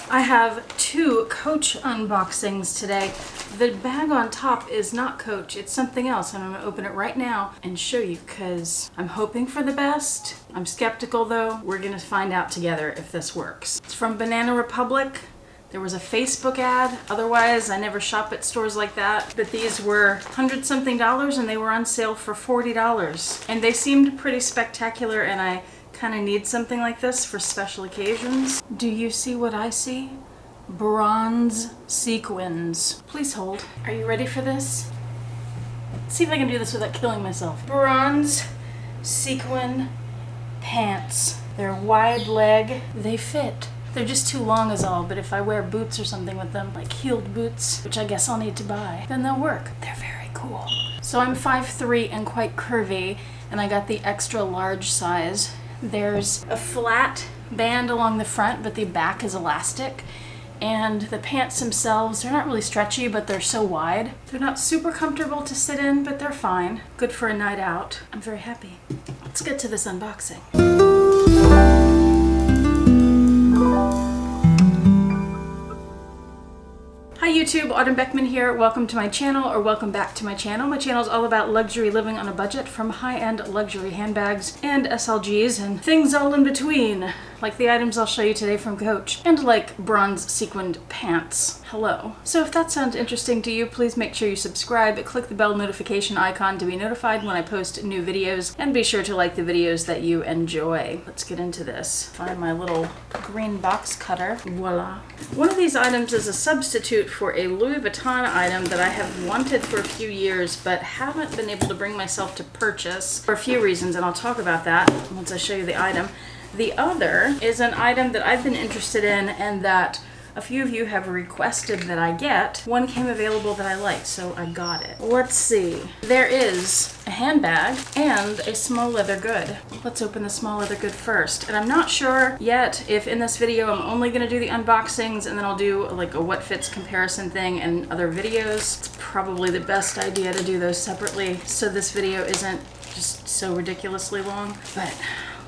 I have two Coach unboxings today. The bag on top is not Coach, it's something else, and I'm gonna open it right now and show you because I'm hoping for the best. I'm skeptical though. We're gonna find out together if this works. It's from Banana Republic. There was a Facebook ad. Otherwise, I never shop at stores like that. But these were $100-something and they were on sale for $40. And they seemed pretty spectacular, and I kind of need something like this for special occasions. Do you see what I see? Bronze sequins. Please hold. Are you ready for this? Let's see if I can do this without killing myself. Bronze sequin pants. They're wide leg. They fit. They're just too long is all, but if I wear boots or something with them, like heeled boots, which I guess I'll need to buy, then they'll work. They're very cool. So I'm 5'3" and quite curvy, and I got the extra large size. There's a flat band along the front, but the back is elastic. And the pants themselves, they're not really stretchy, but they're so wide. They're not super comfortable to sit in, but they're fine. Good for a night out. I'm very happy. Let's get to this unboxing. Hi YouTube, Autumn Beckman here. Welcome to my channel, or welcome back to my channel. My channel is all about luxury living on a budget, from high-end luxury handbags and SLGs and things all in between, like the items I'll show you today from Coach, and like bronze sequined pants. Hello. So if that sounds interesting to you, please make sure you subscribe, click the bell notification icon to be notified when I post new videos, and be sure to like the videos that you enjoy. Let's get into this. Find my little green box cutter. Voila. One of these items is a substitute for a Louis Vuitton item that I have wanted for a few years but haven't been able to bring myself to purchase for a few reasons, and I'll talk about that once I show you the item. The other is an item that I've been interested in and that a few of you have requested that I get. One came available that I liked, so I got it. Let's see. There is a handbag and a small leather good. Let's open the small leather good first. And I'm not sure yet if in this video I'm only gonna do the unboxings and then I'll do like a what fits comparison thing and other videos. It's probably the best idea to do those separately so this video isn't just so ridiculously long. But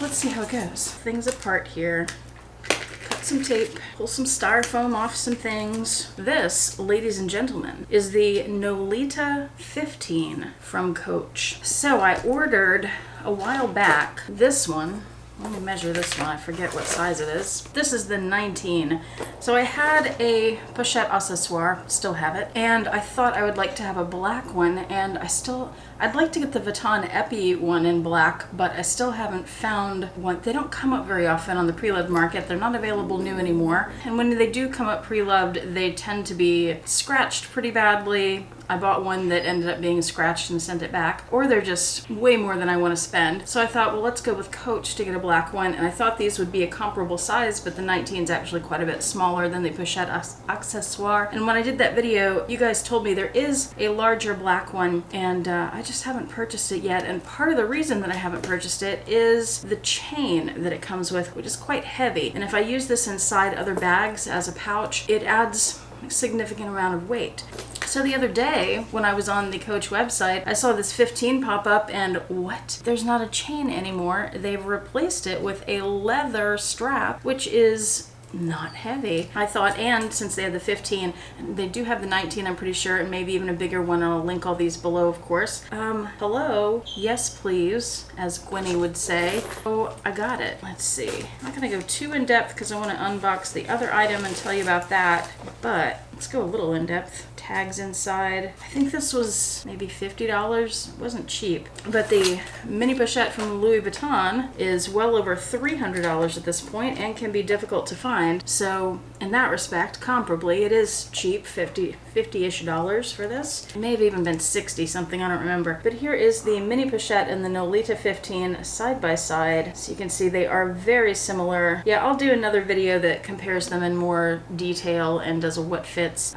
let's see how it goes. Things apart here. Cut some tape, pull some styrofoam off some things. This, ladies and gentlemen, is the Nolita 15 from Coach. So I ordered a while back this one. Let me measure this one. I forget what size it is. This is the 19. So I had a pochette accessoire, still have it, and I thought I would like to have a black one, and I'd like to get the Vuitton Epi one in black, but I still haven't found one. They don't come up very often on the pre-loved market. They're not available new anymore. And when they do come up pre-loved, they tend to be scratched pretty badly. I bought one that ended up being scratched and sent it back, or they're just way more than I want to spend. So I thought, well, let's go with Coach to get a black one, and I thought these would be a comparable size, but the 19 is actually quite a bit smaller than the pochette accessoire. And when I did that video, you guys told me there is a larger black one, and I just haven't purchased it yet. And part of the reason that I haven't purchased it is the chain that it comes with, which is quite heavy. And if I use this inside other bags as a pouch, it adds a significant amount of weight. So the other day, when I was on the Coach website, I saw this 15 pop up, and what? There's not a chain anymore. They've replaced it with a leather strap, which is not heavy. I thought, and since they had the 15, they do have the 19, I'm pretty sure, and maybe even a bigger one. I'll link all these below, of course. Hello? Yes, please, as Gwenny would say. Oh, I got it. Let's see. I'm not gonna go too in depth because I want to unbox the other item and tell you about that, but let's go a little in depth. Tags inside. I think this was maybe $50. It wasn't cheap. But the mini pochette from Louis Vuitton is well over $300 at this point and can be difficult to find. So in that respect, comparably, it is cheap, $50-ish for this. It may have even been 60 something, I don't remember. But here is the mini pochette and the Nolita 15 side by side. So you can see they are very similar. Yeah, I'll do another video that compares them in more detail and does a what fits.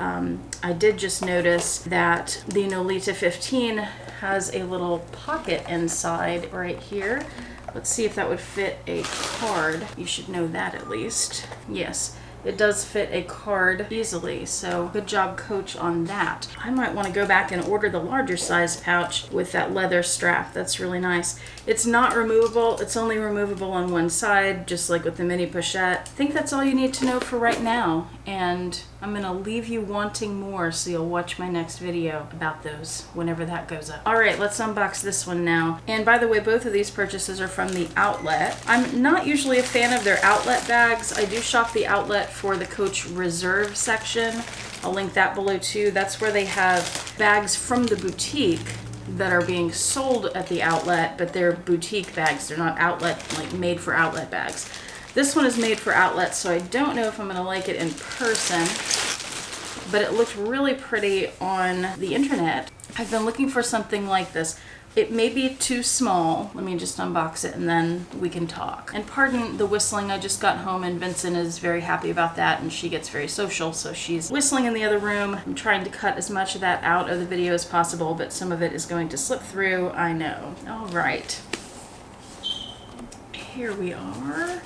I did just notice that the Nolita 15 has a little pocket inside right here. Let's see if that would fit a card. You should know that at least. Yes. it does fit a card easily, so good job, Coach, on that. I might want to go back and order the larger size pouch with that leather strap. That's really nice. It's not removable. It's only removable on one side, just like with the mini pochette. I think that's all you need to know for right now, and I'm going to leave you wanting more, so you'll watch my next video about those whenever that goes up. All right, let's unbox this one now. And by the way, both of these purchases are from the outlet. I'm not usually a fan of their outlet bags. I do shop the outlet for the Coach Reserve section. I'll link that below too. That's where they have bags from the boutique that are being sold at the outlet, but they're boutique bags. They're not outlet, like made for outlet bags. This one is made for outlet, so I don't know if I'm gonna like it in person, but it looked really pretty on the internet. I've been looking for something like this. It may be too small. Let me just unbox it and then we can talk. And pardon the whistling, I just got home and Vincent is very happy about that, and she gets very social, so she's whistling in the other room. I'm trying to cut as much of that out of the video as possible, but some of it is going to slip through, I know. All right. Here we are.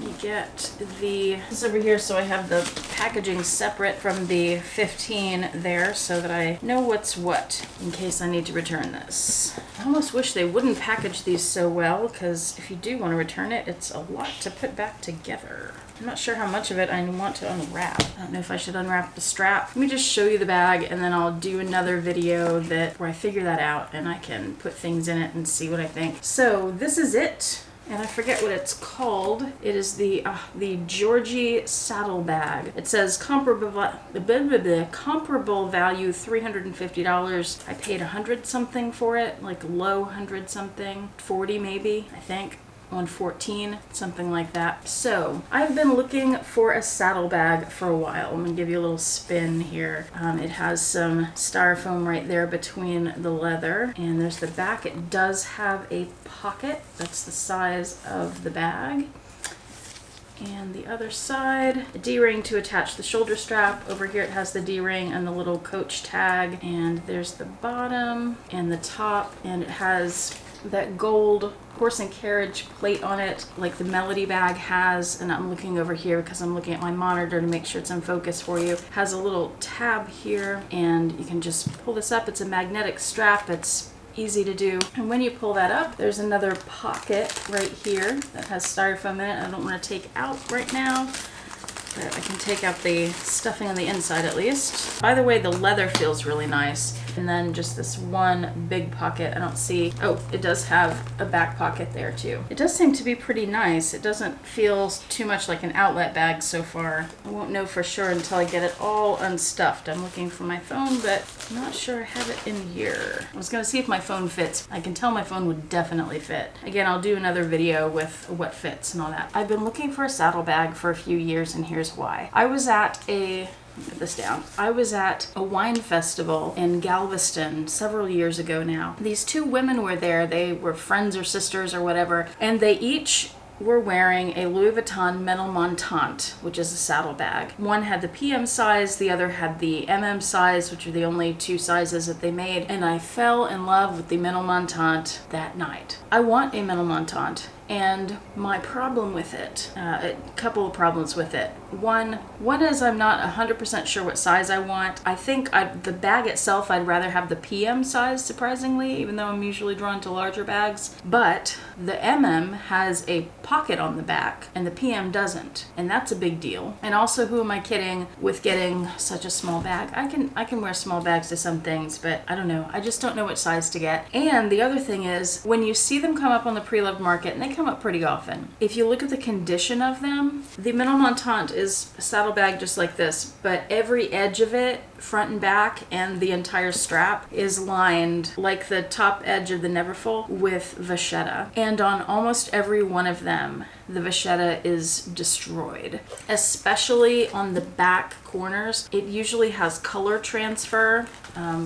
You get this over here, so I have the packaging separate from the 15 there so that I know what's what in case I need to return this. I almost wish they wouldn't package these so well, because if you do want to return it, it's a lot to put back together. I'm not sure how much of it I want to unwrap. I don't know if I should unwrap the strap. Let me just show you the bag, and then I'll do another video where I figure that out and I can put things in it and see what I think. So this is it. And I forget what it's called. It is the Georgie saddle bag. It says comparable value $350. I paid 100 something for it, like low 100 something, 40 maybe, I think. 114, something like that. So I've been looking for a saddle bag for a while. I'm gonna give you a little spin here. It has some styrofoam right there between the leather, and there's the back. It does have a pocket. That's the size of the bag. And the other side, a D-ring to attach the shoulder strap. Over here it has the D-ring and the little Coach tag, and there's the bottom and the top, and it has that gold horse and carriage plate on it like the Melody bag has. And I'm looking over here because I'm looking at my monitor to make sure it's in focus for you. It has a little tab here, and you can just pull this up. It's a magnetic strap. It's easy to do. And when you pull that up, there's another pocket right here that has styrofoam in it. I don't want to take out right now, but I can take out the stuffing on the inside at least. By the way, the leather feels really nice. And then just this one big pocket. I don't see, oh, it does have a back pocket there too. It does seem to be pretty nice. It doesn't feel too much like an outlet bag so far. I won't know for sure until I get it all unstuffed. I'm looking for my phone, but I'm not sure I have it in here. I was gonna see if my phone fits. I can tell my phone would definitely fit. Again, I'll do another video with what fits and all that. I've been looking for a saddle bag for a few years, and here's why. I was at a wine festival in Galveston several years ago now. These two women were there. They were friends or sisters or whatever, and they each were wearing a Louis Vuitton Ménilmontant, which is a saddle bag. One had the PM size, the other had the MM size, which are the only two sizes that they made, and I fell in love with the Ménilmontant that night. I want a Ménilmontant, and my problem with it, a couple of problems with it. One is I'm not 100% sure what size I want. I think the bag itself, I'd rather have the PM size, surprisingly, even though I'm usually drawn to larger bags. But the MM has a pocket on the back, and the PM doesn't, and that's a big deal. And also, who am I kidding with getting such a small bag? I can wear small bags to some things, but I don't know. I just don't know which size to get. And the other thing is, when you see them come up on the pre-loved market, and they come up pretty often, if you look at the condition of them, the Ménilmontant is a saddle bag just like this, but every edge of it, front and back, and the entire strap is lined, like the top edge of the Neverfull, with vachetta. And on almost every one of them, the vachetta is destroyed, especially on the back corners. It usually has color transfer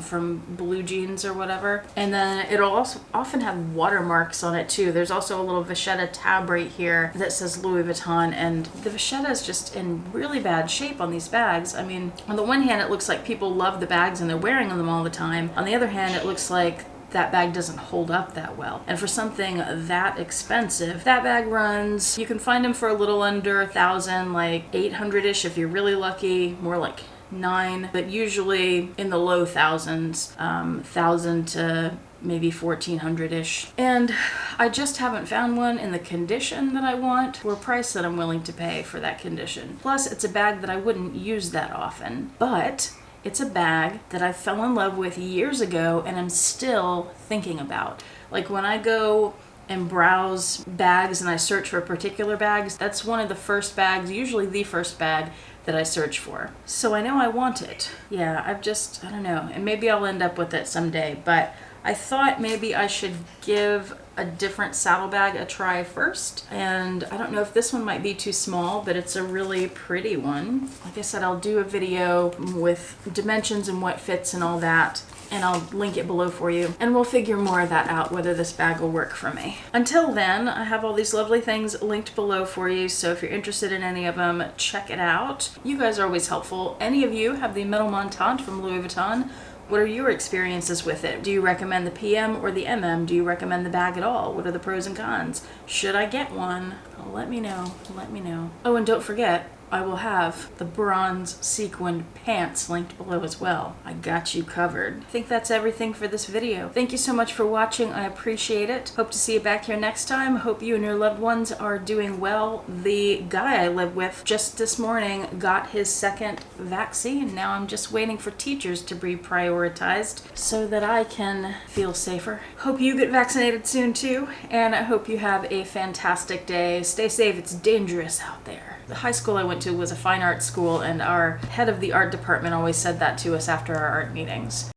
from blue jeans or whatever, and then it'll also often have watermarks on it too. There's also a little vachetta tab right here that says Louis Vuitton, and the vachetta is just in really bad shape on these bags. I mean, on the one hand, it looks like people love the bags and they're wearing them all the time. On the other hand, it looks like that bag doesn't hold up that well. And for something that expensive, that bag runs, you can find them for a little under 1,000, like 800-ish if you're really lucky, more like 9, but usually in the low thousands, 1,000 to maybe 1,400-ish. And I just haven't found one in the condition that I want or price that I'm willing to pay for that condition. Plus, it's a bag that I wouldn't use that often, but it's a bag that I fell in love with years ago and I'm still thinking about. Like when I go and browse bags and I search for particular bags, that's one of the first bags, usually the first bag that I search for. So I know I want it. Yeah, I don't know. And maybe I'll end up with it someday, but I thought maybe I should give a different saddlebag a try first. And I don't know if this one might be too small, but it's a really pretty one. Like I said, I'll do a video with dimensions and what fits and all that, and I'll link it below for you. And we'll figure more of that out, whether this bag will work for me. Until then, I have all these lovely things linked below for you, so if you're interested in any of them, check it out. You guys are always helpful. Any of you have the Middle Montante from Louis Vuitton. What are your experiences with it? Do you recommend the PM or the MM? Do you recommend the bag at all? What are the pros and cons? Should I get one? Let me know. Let me know. Oh, and don't forget, I will have the bronze sequined pants linked below as well. I got you covered. I think that's everything for this video. Thank you so much for watching. I appreciate it. Hope to see you back here next time. Hope you and your loved ones are doing well. The guy I live with just this morning got his second vaccine. Now I'm just waiting for teachers to be prioritized so that I can feel safer. Hope you get vaccinated soon too, and I hope you have a fantastic day. Stay safe. It's dangerous out there. The high school I went to was a fine arts school, and our head of the art department always said that to us after our art meetings.